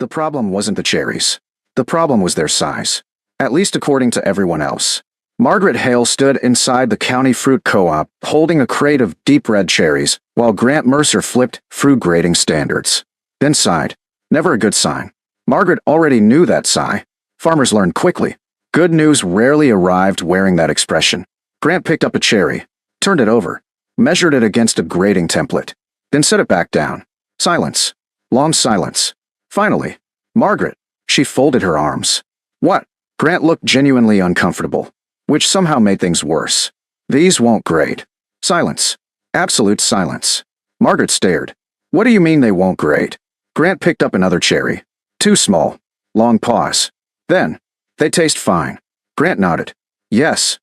The problem wasn't the cherries. The problem was their size. At least according to everyone else. Margaret Hale stood inside the county fruit co-op, holding a crate of deep red cherries, while Grant Mercer flipped through grading standards. Then sighed. Never a good sign. Margaret already knew that sigh. Farmers learned quickly. Good news rarely arrived wearing that expression. Grant picked up a cherry, turned it over, measured it against a grading template, then set it back down. Silence. Long silence. Finally, Margaret. She folded her arms. What? Grant looked genuinely uncomfortable, which somehow made things worse. These won't grade. Silence. Absolute silence. Margaret stared. What do you mean they won't grade? Grant picked up another cherry. Too small. Long pause. Then, they taste fine. Grant nodded. Yes.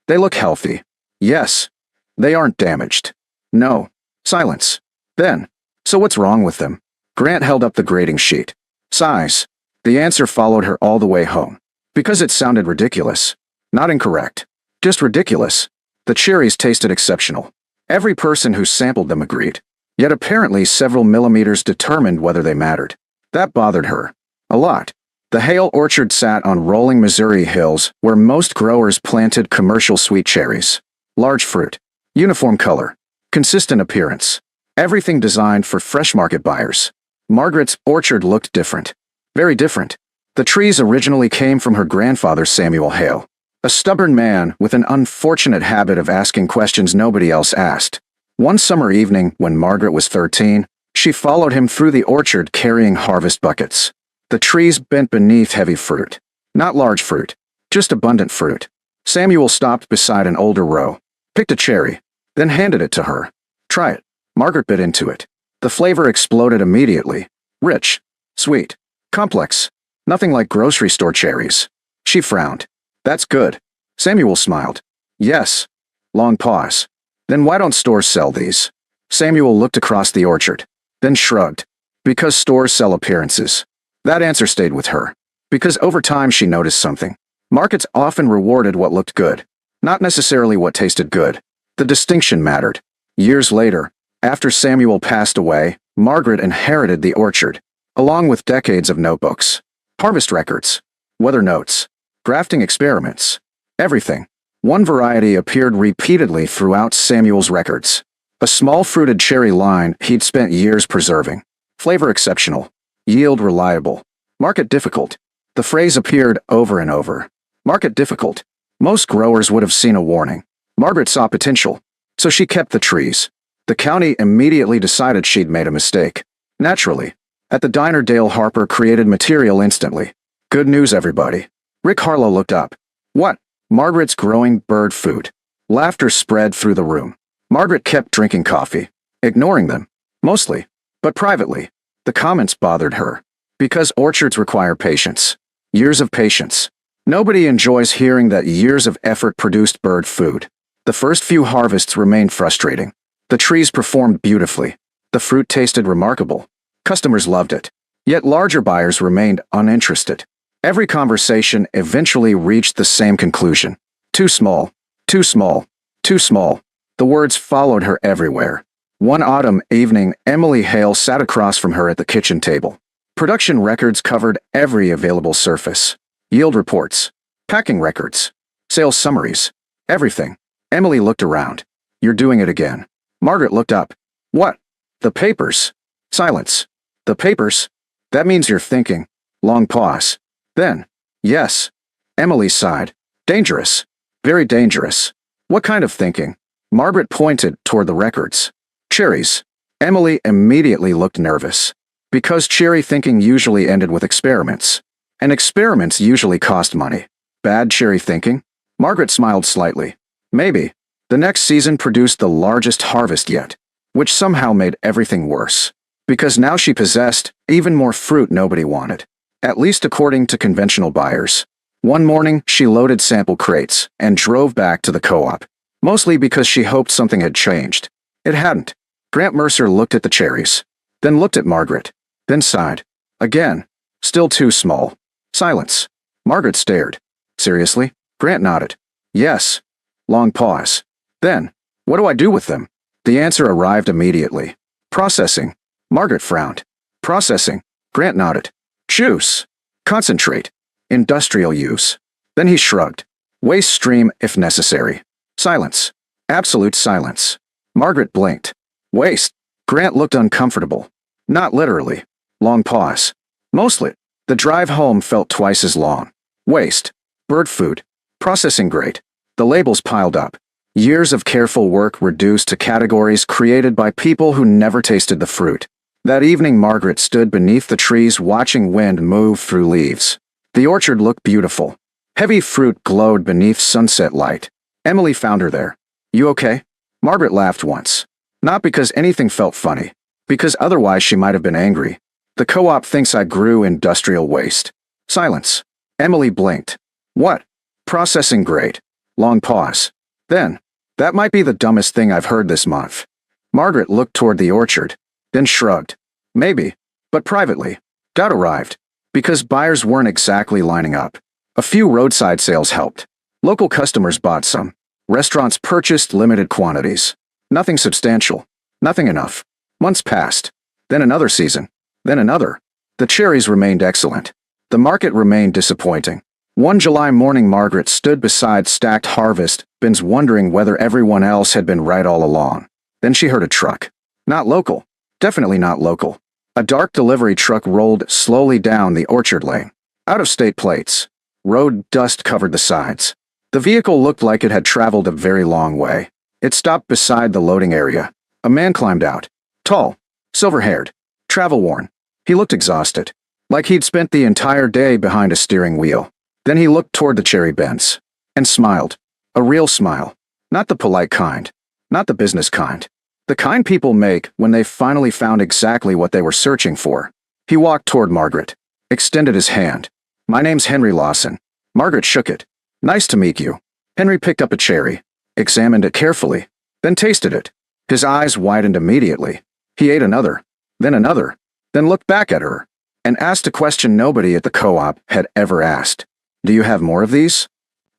They look healthy. Yes. They aren't damaged. No. Silence. Then, so what's wrong with them? Grant held up the grading sheet. Size. The answer followed her all the way home. Because it sounded ridiculous. Not incorrect. Just ridiculous. The cherries tasted exceptional. Every person who sampled them agreed. Yet apparently several millimeters determined whether they mattered. That bothered her. A lot. The Hale orchard sat on rolling Missouri hills where most growers planted commercial sweet cherries. Large fruit. Uniform color. Consistent appearance. Everything designed for fresh market buyers. Margaret's orchard looked different. Very different. The trees originally came from her grandfather Samuel Hale. A stubborn man with an unfortunate habit of asking questions nobody else asked. One summer evening, when Margaret was 13, she followed him through the orchard carrying harvest buckets. The trees bent beneath heavy fruit. Not large fruit, just abundant fruit. Samuel stopped beside an older row, picked a cherry, then handed it to her. Try it. Margaret bit into it. The flavor exploded immediately. Rich, sweet, complex. Nothing like grocery store cherries. She frowned. That's good. Samuel smiled. Yes. Long pause. Then why don't stores sell these? Samuel looked across the orchard, then shrugged. Because stores sell appearances. That answer stayed with her. Because over time she noticed something. Markets often rewarded what looked good, not necessarily what tasted good. The distinction mattered. Years later, after Samuel passed away, Margaret inherited the orchard, along with decades of notebooks, harvest records, weather notes, grafting experiments, everything. One variety appeared repeatedly throughout Samuel's records. A small fruited cherry line he'd spent years preserving. Flavor exceptional. Yield reliable. Market difficult. The phrase appeared over and over. Market difficult. Most growers would have seen a warning. Margaret saw potential, so she kept the trees. The county immediately decided she'd made a mistake. Naturally. At the diner, Dale Harper created material instantly. Good news, everybody. Rick Harlow looked up. What? Margaret's growing bird food. Laughter spread through the room. Margaret kept drinking coffee, ignoring them. Mostly. But privately. The comments bothered her. Because orchards require patience. Years of patience. Nobody enjoys hearing that years of effort produced bird food. The first few harvests remained frustrating. The trees performed beautifully. The fruit tasted remarkable. Customers loved it. Yet larger buyers remained uninterested. Every conversation eventually reached the same conclusion. Too small. Too small. Too small. The words followed her everywhere. One autumn evening, Emily Hale sat across from her at the kitchen table. Production records covered every available surface. Yield reports. Packing records. Sales summaries. Everything. Emily looked around. You're doing it again. Margaret looked up. What? The papers. Silence. The papers? That means you're thinking. Long pause. Then, yes. Emily sighed. Dangerous. Very dangerous. What kind of thinking? Margaret pointed toward the records. Cherries. Emily immediately looked nervous. Because cherry thinking usually ended with experiments. And experiments usually cost money. Bad cherry thinking? Margaret smiled slightly. Maybe. The next season produced the largest harvest yet, which somehow made everything worse. Because now she possessed even more fruit nobody wanted. At least according to conventional buyers. One morning, she loaded sample crates and drove back to the co-op. Mostly because she hoped something had changed. It hadn't. Grant Mercer looked at the cherries. Then looked at Margaret. Then sighed. Again. Still too small. Silence. Margaret stared. Seriously? Grant nodded. Yes. Long pause. Then, what do I do with them? The answer arrived immediately. Processing. Margaret frowned. Processing. Grant nodded. Juice. Concentrate. Industrial use. Then he shrugged. Waste stream if necessary. Silence. Absolute silence. Margaret blinked. Waste. Grant looked uncomfortable. Not literally. Long pause. Mostly. The drive home felt twice as long. Waste. Bird food. Processing grade. The labels piled up. Years of careful work reduced to categories created by people who never tasted the fruit. That evening Margaret stood beneath the trees watching wind move through leaves. The orchard looked beautiful. Heavy fruit glowed beneath sunset light. Emily found her there. You okay? Margaret laughed once. Not because anything felt funny. Because otherwise she might have been angry. The co-op thinks I grew industrial waste. Silence. Emily blinked. What? Processing grade. Long pause. Then, that might be the dumbest thing I've heard this month. Margaret looked toward the orchard, then shrugged. Maybe, but privately. Doubt arrived. Because buyers weren't exactly lining up. A few roadside sales helped. Local customers bought some. Restaurants purchased limited quantities. Nothing substantial. Nothing enough. Months passed. Then another season. Then another. The cherries remained excellent. The market remained disappointing. One July morning Margaret stood beside stacked harvest bins wondering whether everyone else had been right all along. Then she heard a truck. Not local. Definitely not local. A dark delivery truck rolled slowly down the orchard lane. Out-of-state plates. Road dust covered the sides. The vehicle looked like it had traveled a very long way. It stopped beside the loading area. A man climbed out. Tall. Silver-haired. Travel-worn. He looked exhausted. Like he'd spent the entire day behind a steering wheel. Then he looked toward the cherry bins. And smiled. A real smile. Not the polite kind. Not the business kind. The kind people make when they've finally found exactly what they were searching for. He walked toward Margaret. Extended his hand. My name's Henry Lawson. Margaret shook it. Nice to meet you. Henry picked up a cherry. Examined it carefully. Then tasted it. His eyes widened immediately. He ate another. Then looked back at her. And asked a question nobody at the co-op had ever asked. Do you have more of these?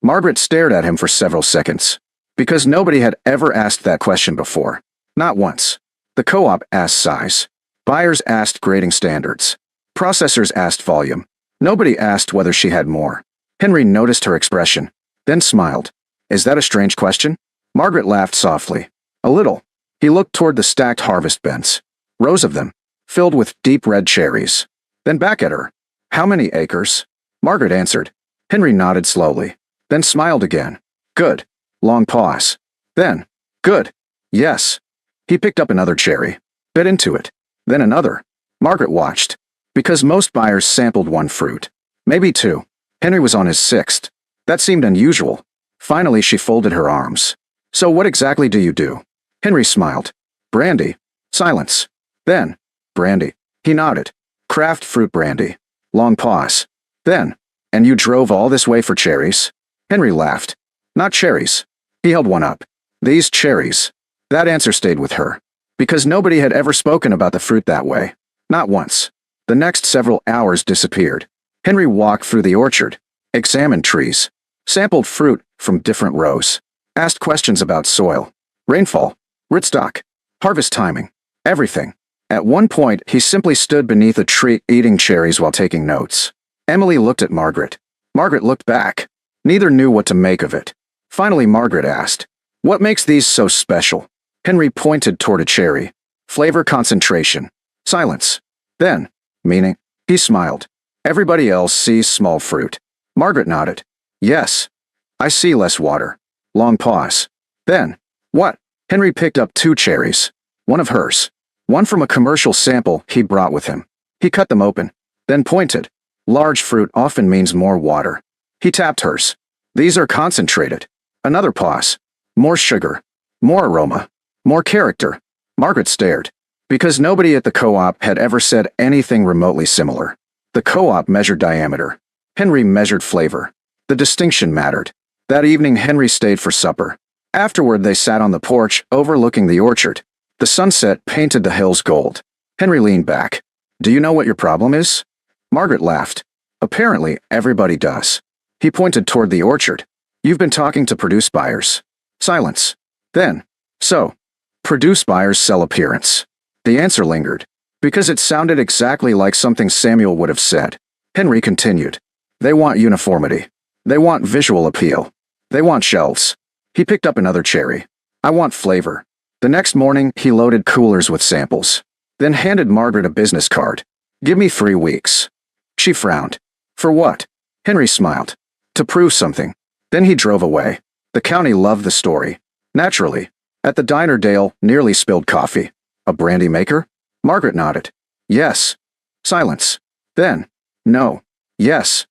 Margaret stared at him for several seconds. Because nobody had ever asked that question before. Not once. The co-op asked size. Buyers asked grading standards. Processors asked volume. Nobody asked whether she had more. Henry noticed her expression. Then smiled. Is that a strange question? Margaret laughed softly. A little. He looked toward the stacked harvest bins. Rows of them. Filled with deep red cherries. Then back at her. How many acres? Margaret answered. Henry nodded slowly. Then smiled again. Good. Long pause. Then. Good. Yes. He picked up another cherry. Bit into it. Then another. Margaret watched. Because most buyers sampled one fruit. Maybe two. Henry was on his sixth. That seemed unusual. Finally she folded her arms. So what exactly do you do? Henry smiled. Brandy. Silence. Then. Brandy. He nodded. Craft fruit brandy. Long pause. Then. And you drove all this way for cherries? Henry laughed. Not cherries. He held one up. These cherries. That answer stayed with her. Because nobody had ever spoken about the fruit that way. Not once. The next several hours disappeared. Henry walked through the orchard. Examined trees. Sampled fruit from different rows. Asked questions about soil. Rainfall. Rootstock. Harvest timing. Everything. At one point, he simply stood beneath a tree eating cherries while taking notes. Emily looked at Margaret. Margaret looked back. Neither knew what to make of it. Finally, Margaret asked, what makes these so special? Henry pointed toward a cherry. Flavor concentration. Silence. Then, meaning, he smiled. Everybody else sees small fruit. Margaret nodded. Yes. I see less water. Long pause. Then, what? Henry picked up two cherries. One of hers. One from a commercial sample he brought with him. He cut them open. Then pointed. Large fruit often means more water. He tapped hers. These are concentrated. Another pause. More sugar. More aroma. More character. Margaret stared. Because nobody at the co-op had ever said anything remotely similar. The co-op measured diameter. Henry measured flavor. The distinction mattered. That evening Henry stayed for supper. Afterward they sat on the porch overlooking the orchard. The sunset painted the hills gold. Henry leaned back. Do you know what your problem is? Margaret laughed. Apparently, everybody does. He pointed toward the orchard. You've been talking to produce buyers. Silence. Then. So. Produce buyers sell appearance. The answer lingered. Because it sounded exactly like something Samuel would have said. Henry continued. They want uniformity. They want visual appeal. They want shelves. He picked up another cherry. I want flavor. The next morning, he loaded coolers with samples. Then handed Margaret a business card. Give me 3 weeks. She frowned. For what? Henry smiled. To prove something. Then he drove away. The county loved the story. Naturally. At the diner, Dale nearly spilled coffee. A brandy maker? Margaret nodded. Yes. Silence. Then. No. Yes.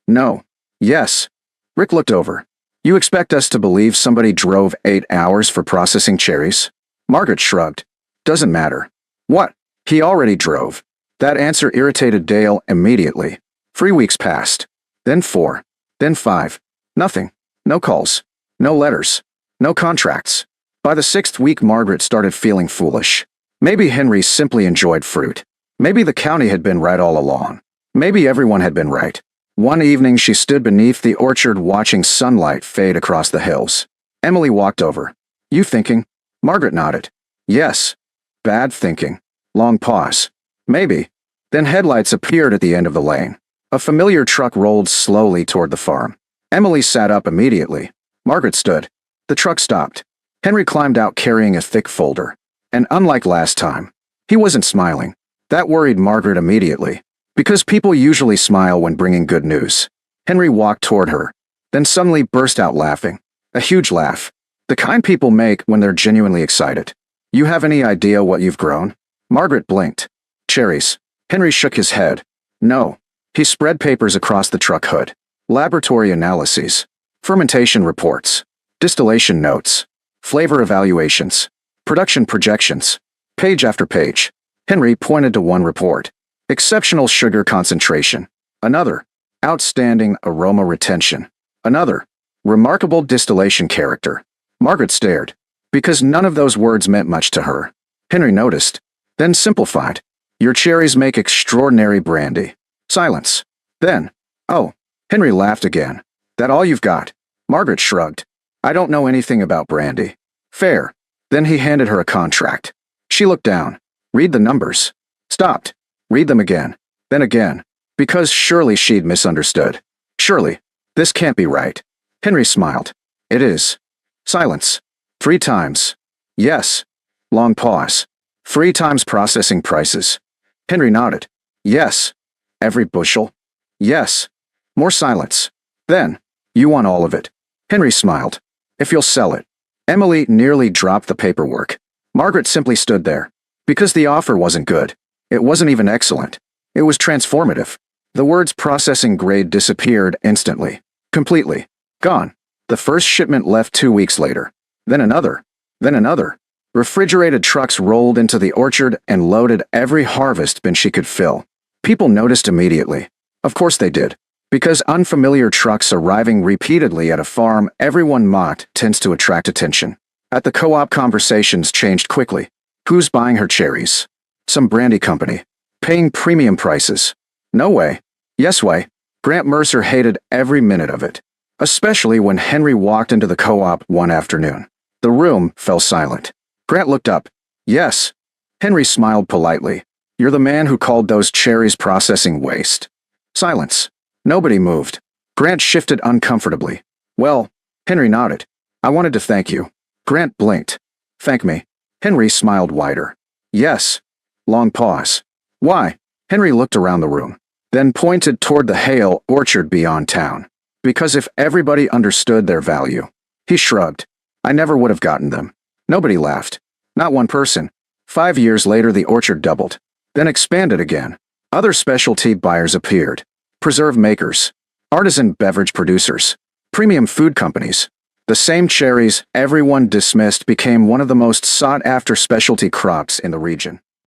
No. Yes. Rick looked over. You expect us to believe somebody drove 8 hours for processing cherries? Margaret shrugged. Doesn't matter. What? He already drove. That answer irritated Dale immediately. 3 weeks passed. Then 4. Then 5. Nothing. No calls. No letters. No contracts. By the 6th week, Margaret started feeling foolish. Maybe Henry simply enjoyed fruit. Maybe the county had been right all along. Maybe everyone had been right. One evening, she stood beneath the orchard watching sunlight fade across the hills. Emily walked over. You thinking? Margaret nodded. Yes. Bad thinking. Long pause. Maybe. Then headlights appeared at the end of the lane. A familiar truck rolled slowly toward the farm. Emily sat up immediately. Margaret stood. The truck stopped. Henry climbed out carrying a thick folder. And unlike last time, he wasn't smiling. That worried Margaret immediately. Because people usually smile when bringing good news. Henry walked toward her. Then suddenly burst out laughing. A huge laugh. The kind people make when they're genuinely excited. You have any idea what you've grown? Margaret blinked. Cherries. Henry shook his head. No. He spread papers across the truck hood. Laboratory analyses. Fermentation reports. Distillation notes. Flavor evaluations. Production projections. Page after page. Henry pointed to one report. Exceptional sugar concentration. Another. Outstanding aroma retention. Another. Remarkable distillation character. Margaret stared. Because none of those words meant much to her. Henry noticed. Then simplified. Your cherries make extraordinary brandy. Silence. Then. Oh. Henry laughed again. That all you've got? Margaret shrugged. I don't know anything about brandy. Fair. Then he handed her a contract. She looked down. Read the numbers. Stopped. Read them again. Then again. Because surely she'd misunderstood. Surely. This can't be right. Henry smiled. It is. Silence. 3 times. Yes. Long pause. 3 times processing prices. Henry nodded. Yes. Every bushel? Yes. More silence. Then. You want all of it. Henry smiled. If you'll sell it. Emily nearly dropped the paperwork. Margaret simply stood there. Because the offer wasn't good. It wasn't even excellent. It was transformative. The words processing grade disappeared instantly. Completely. Gone. The first shipment left 2 weeks later. Then another. Then another. Refrigerated trucks rolled into the orchard and loaded every harvest bin she could fill. People noticed immediately. Of course they did. Because unfamiliar trucks arriving repeatedly at a farm everyone mocked tends to attract attention. At the co-op, conversations changed quickly. Who's buying her cherries? Some brandy company. Paying premium prices. No way. Yes way. Grant Mercer hated every minute of it. Especially when Henry walked into the co-op one afternoon. The room fell silent. Grant looked up. Yes. Henry smiled politely. You're the man who called those cherries processing waste. Silence. Nobody moved. Grant shifted uncomfortably. Well, Henry nodded. I wanted to thank you. Grant blinked. Thank me. Henry smiled wider. Yes. Long pause. Why? Henry looked around the room. Then pointed toward the Hale orchard beyond town. Because if everybody understood their value. He shrugged. I never would have gotten them. Nobody laughed. Not one person. 5 years later, the orchard doubled. Then expanded again. Other specialty buyers appeared. Preserve makers. Artisan beverage producers. Premium food companies. The same cherries everyone dismissed became one of the most sought-after specialty crops in the region.